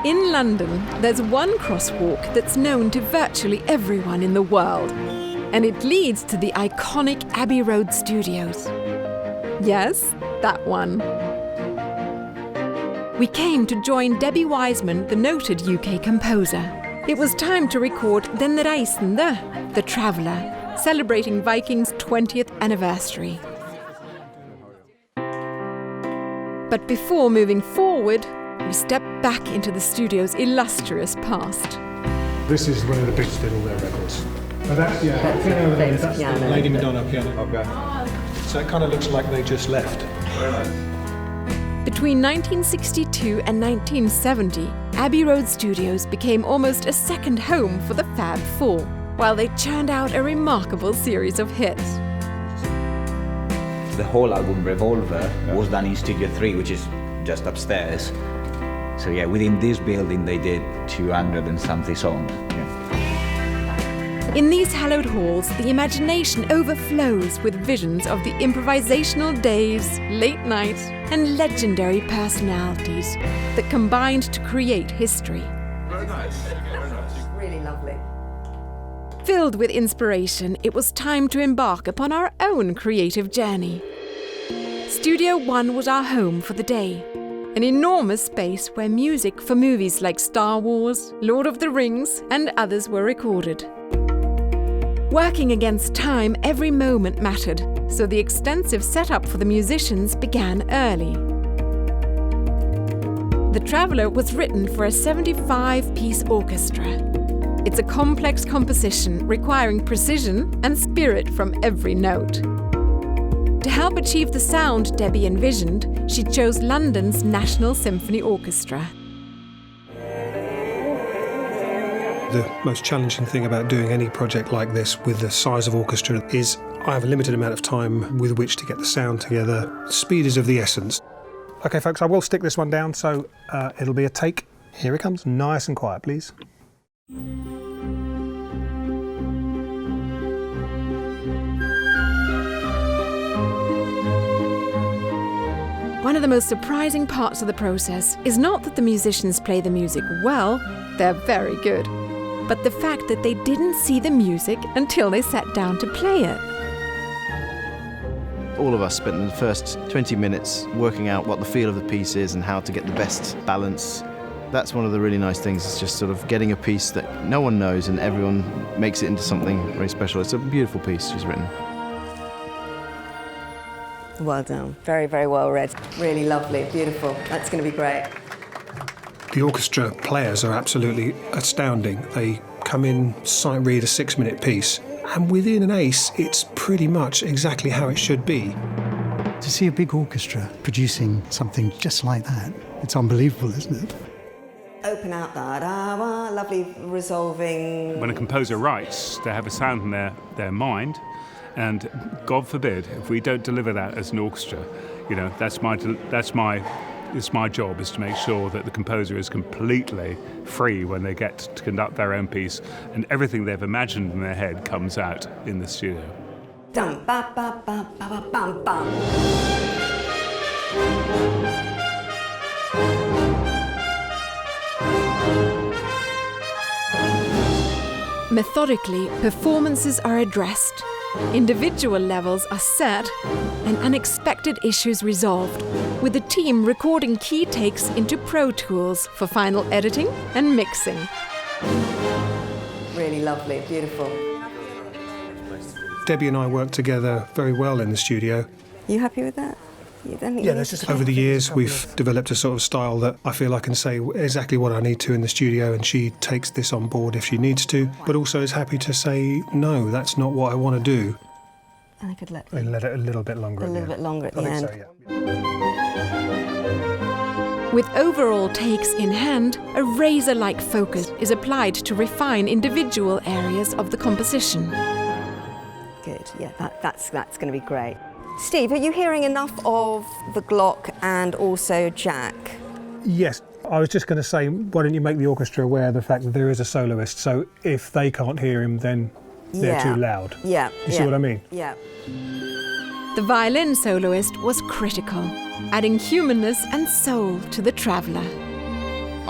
In London, there's one crosswalk that's known to virtually everyone in the world, and it leads to the iconic Abbey Road studios. Yes, that one. We came to join Debbie Wiseman, the noted UK composer. It was time to record Den Reisende, The Traveller, celebrating Viking's 20th anniversary. But before moving forward, we step back into the studio's illustrious past. This is where the Beatles did all their records. Oh, that's the Lady Madonna piano. Okay. So it kind of looks like they just left. Between 1962 and 1970, Abbey Road Studios became almost a second home for the Fab Four, while they churned out a remarkable series of hits. The whole album Revolver was done in Studio 3, which is just upstairs. So yeah, within this building they did 200 and something songs. Yeah. In these hallowed halls, the imagination overflows with visions of the improvisational days, late nights, and legendary personalities that combined to create history. Very nice. Really lovely. Filled with inspiration, it was time to embark upon our own creative journey. Studio One was our home for the day, an enormous space where music for movies like Star Wars, Lord of the Rings, and others were recorded. Working against time, every moment mattered, so the extensive setup for the musicians began early. The Traveller was written for a 75-piece orchestra. It's a complex composition requiring precision and spirit from every note. To help achieve the sound Debbie envisioned, she chose London's National Symphony Orchestra. The most challenging thing about doing any project like this with the size of orchestra is I have a limited amount of time with which to get the sound together. Speed is of the essence. Okay, folks, I will stick this one down, so it'll be a take. Here it comes, nice and quiet, please. One of the most surprising parts of the process is not that the musicians play the music well, they're very good, but the fact that they didn't see the music until they sat down to play it. All of us spent the first 20 minutes working out what the feel of the piece is and how to get the best balance. That's one of the really nice things, is just sort of getting a piece that no one knows and everyone makes it into something very special. It's a beautiful piece she's written. Well done. Very, very well read. Really lovely, beautiful. That's going to be great. The orchestra players are absolutely astounding. They come in, sight read a 6-minute piece, and within an ace, it's pretty much exactly how it should be. To see a big orchestra producing something just like that, it's unbelievable, isn't it? Open out that, lovely resolving. When a composer writes, they have a sound in their mind, and God forbid if we don't deliver that as an orchestra. You know, it's my job is to make sure that the composer is completely free when they get to conduct their own piece, and everything they've imagined in their head comes out in the studio. Dum ba ba ba ba ba bum bum. Methodically, performances are addressed, individual levels are set, and unexpected issues resolved, with the team recording key takes into Pro Tools for final editing and mixing. Really lovely, beautiful. Debbie and I work together very well in the studio. You happy with that? Over the years, we've developed a sort of style that I feel I can say exactly what I need to in the studio, and she takes this on board if she needs to, but also is happy to say, no, that's not what I want to do. I could let it a little bit longer. A little bit longer at the end. So, yeah. With overall takes in hand, a razor-like focus is applied to refine individual areas of the composition. Good, yeah, that's going to be great. Steve, are you hearing enough of the Glock and also Jack? Yes, I was just going to say, why don't you make the orchestra aware of the fact that there is a soloist, so if they can't hear him, then they're too loud. Yeah. You see what I mean? Yeah. The violin soloist was critical, adding humanness and soul to The Traveller.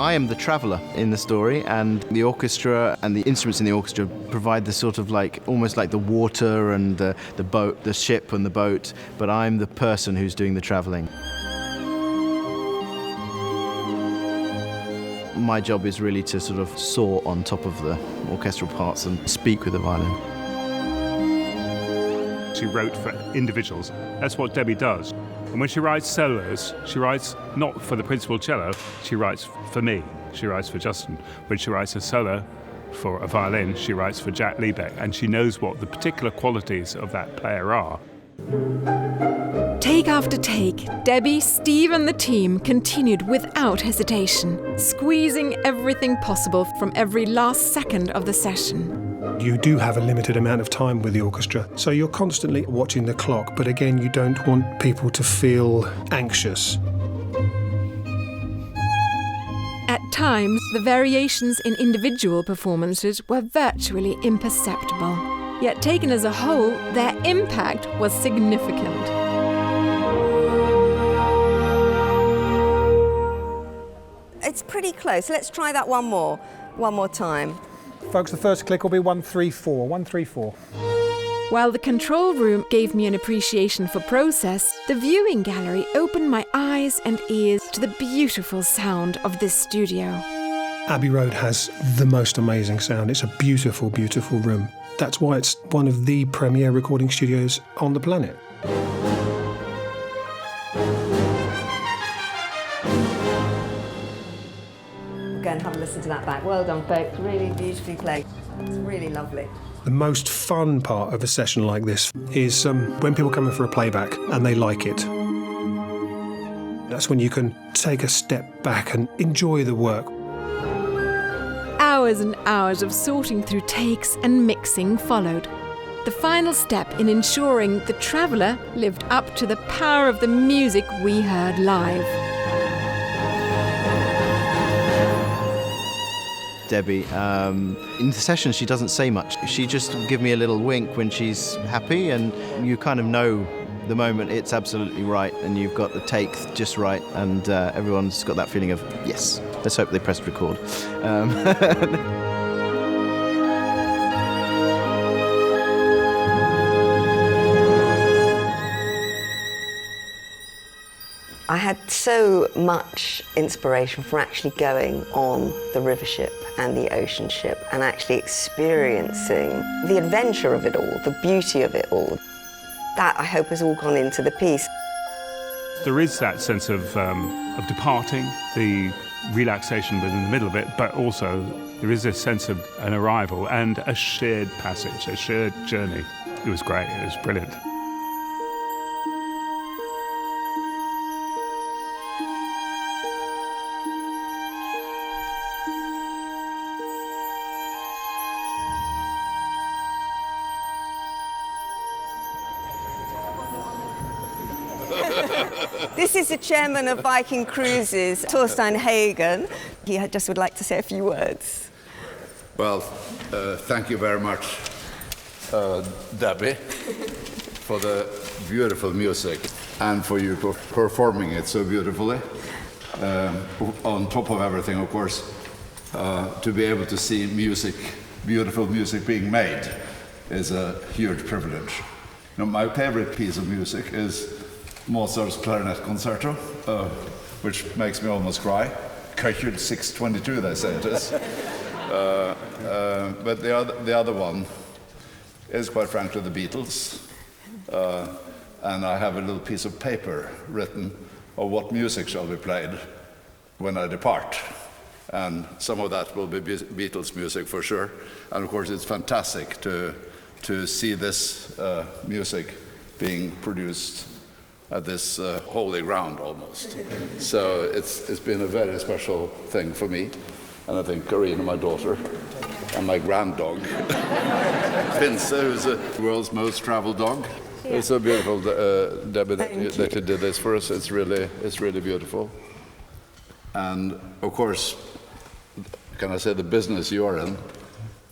I am the traveller in the story, and the orchestra and the instruments in the orchestra provide the sort of like, almost like the water and the boat, the ship and the boat, but I'm the person who's doing the travelling. My job is really to sort of soar on top of the orchestral parts and speak with the violin. She wrote for individuals. That's what Debbie does. And when she writes solos, she writes not for the principal cello, she writes for me, she writes for Justin. When she writes a solo for a violin, she writes for Jack Liebeck, and she knows what the particular qualities of that player are. Take after take, Debbie, Steve and the team continued without hesitation, squeezing everything possible from every last second of the session. You do have a limited amount of time with the orchestra, so you're constantly watching the clock, but again, you don't want people to feel anxious. At times, the variations in individual performances were virtually imperceptible. Yet taken as a whole, their impact was significant. It's pretty close. Let's try that one more time. Folks, the first click will be 134, 134. While the control room gave me an appreciation for process, the viewing gallery opened my eyes and ears to the beautiful sound of this studio. Abbey Road has the most amazing sound. It's a beautiful, beautiful room. That's why it's one of the premier recording studios on the planet. Go and have a listen to that back. Well done, folks. Really beautifully played. It's really lovely. The most fun part of a session like this is when people come in for a playback and they like it. That's when you can take a step back and enjoy the work. Hours and hours of sorting through takes and mixing followed. The final step in ensuring the traveller lived up to the power of the music we heard live. Debbie, in the session she doesn't say much. She just give me a little wink when she's happy, and you kind of know the moment it's absolutely right and you've got the take just right, and everyone's got that feeling of, yes, let's hope they pressed record. I had so much inspiration from actually going on the river ship and the ocean ship and actually experiencing the adventure of it all, the beauty of it all. That, I hope, has all gone into the piece. There is that sense of departing, the relaxation within the middle of it, but also there is a sense of an arrival and a shared passage, a shared journey. It was great, it was brilliant. This is the chairman of Viking Cruises, Torstein Hagen. He just would like to say a few words. Well, thank you very much, Debbie, for the beautiful music and for you performing it so beautifully. On top of everything, of course, to be able to see music, beautiful music being made is a huge privilege. You know, my favorite piece of music is Mozart's Clarinet Concerto, which makes me almost cry. Karine 622, they say it is. But the other one is, quite frankly, the Beatles. And I have a little piece of paper written of what music shall be played when I depart. And some of that will be Beatles music for sure. And of course, it's fantastic to see this music being produced at this holy ground almost. So it's been a very special thing for me, and I think Karine, my daughter, and my grand dog, Pince, who's the world's most traveled dog. Yeah. It's so beautiful, Debbie, that you did this for us. It's really beautiful. And of course, can I say, the business you're in,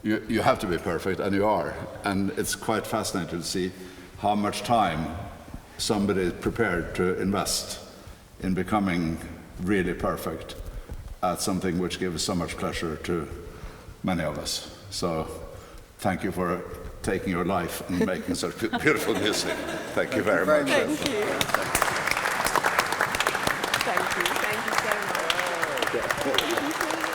you have to be perfect, and you are. And it's quite fascinating to see how much time somebody is prepared to invest in becoming really perfect. at something which gives so much pleasure to many of us. So thank you for taking your life and making such beautiful music. Thank you very much. Thank you. Thank you. Thank you so much.